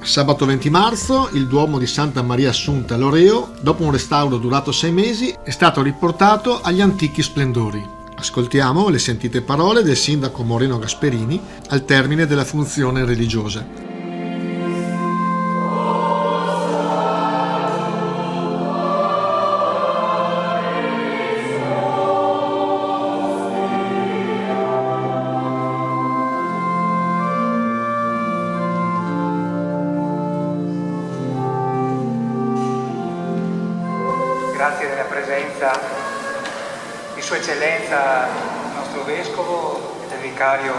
Sabato 20 marzo il Duomo di Santa Maria Assunta Loreo, dopo un restauro durato 6 mesi, è stato riportato agli antichi splendori. Ascoltiamo le sentite parole del sindaco Moreno Gasperini al termine della funzione religiosa. Grazie della presenza di Sua Eccellenza, il nostro Vescovo e del Vicario,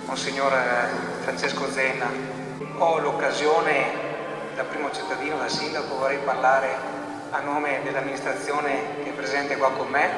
Monsignor Francesco Zenna. Ho l'occasione, da primo cittadino, da sindaco, vorrei parlare a nome dell'amministrazione che è presente qua con me,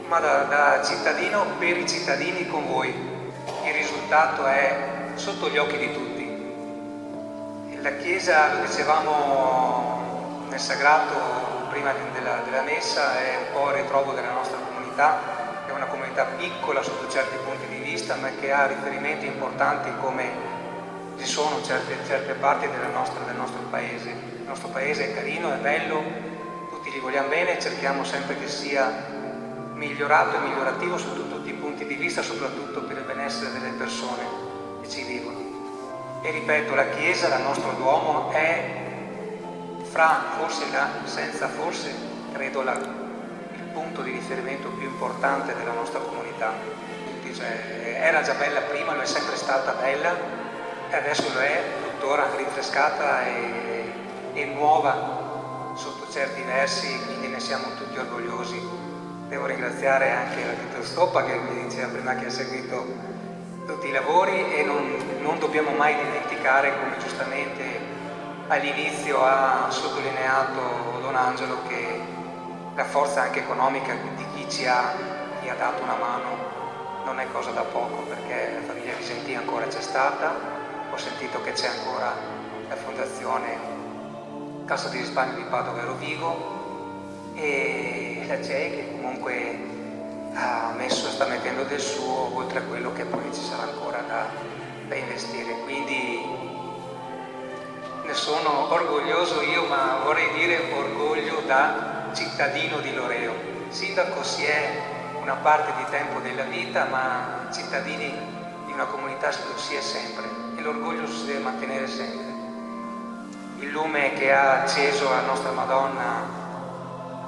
ma da cittadino per i cittadini con voi. Il risultato è sotto gli occhi di tutti. La Chiesa, lo dicevamo nel sagrato prima della messa, è un po' il ritrovo della nostra comunità, è una comunità piccola sotto certi punti di vista, ma che ha riferimenti importanti come ci sono certe parti del nostro paese. Il nostro paese è carino, è bello, tutti gli vogliamo bene, cerchiamo sempre che sia migliorato e migliorativo sotto tutti i punti di vista, soprattutto per il benessere delle persone che ci vivono. E ripeto, la Chiesa, il nostro Duomo, è credo il punto di riferimento più importante della nostra comunità. Era già bella prima, lo è sempre stata bella e adesso lo è, tuttora rinfrescata e nuova sotto certi versi, quindi ne siamo tutti orgogliosi. Devo ringraziare anche l'architetto Stoppa che mi diceva prima che ha seguito tutti i lavori, e non dobbiamo mai dimenticare, come giustamente all'inizio ha sottolineato Don Angelo, che la forza anche economica di chi ci ha dato una mano non è cosa da poco, perché la famiglia Visentini ancora c'è stata, ho sentito che c'è ancora la fondazione Cassa di risparmio di Padova e Rovigo, e la CEI che comunque sta mettendo del suo, oltre a quello che poi ci sarà ancora da investire. Quindi ne sono orgoglioso io, ma vorrei dire orgoglio da cittadino di Loreo. Sindaco si è una parte di tempo della vita, ma cittadini di una comunità lo si è sempre, e l'orgoglio si deve mantenere sempre. Il lume che ha acceso la nostra Madonna,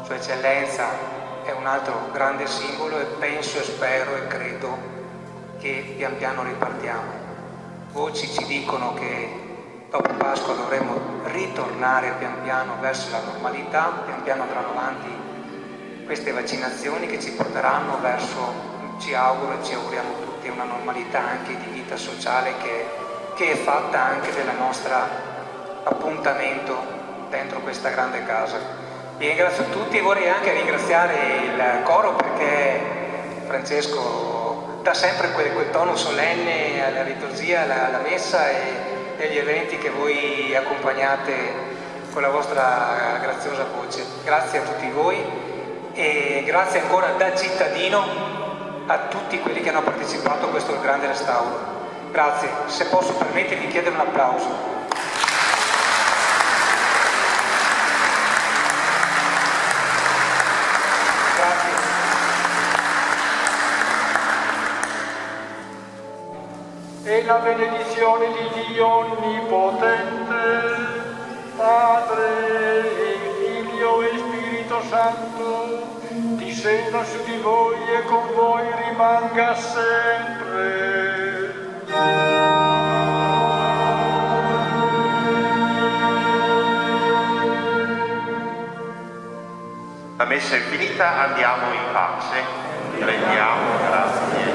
Sua Eccellenza, è un altro grande simbolo, e penso e spero e credo che pian piano ripartiamo. Voci ci dicono che dopo Pasqua dovremo ritornare pian piano verso la normalità, pian piano andranno avanti queste vaccinazioni che ci porteranno verso, ci auguro e ci auguriamo tutti, una normalità anche di vita sociale che è fatta anche del nostro appuntamento dentro questa grande casa. Vi ringrazio tutti, vorrei anche ringraziare il coro, perché Francesco dà sempre quel tono solenne alla liturgia, alla messa e agli eventi che voi accompagnate con la vostra graziosa voce. Grazie a tutti voi e grazie ancora da cittadino a tutti quelli che hanno partecipato a questo grande restauro. Grazie, se posso permettermi di chiedere un applauso. E la benedizione di Dio Onnipotente, Padre e Figlio e Spirito Santo, discenda su di voi e con voi rimanga sempre. La messa è finita, andiamo in pace. Prendiamo, grazie.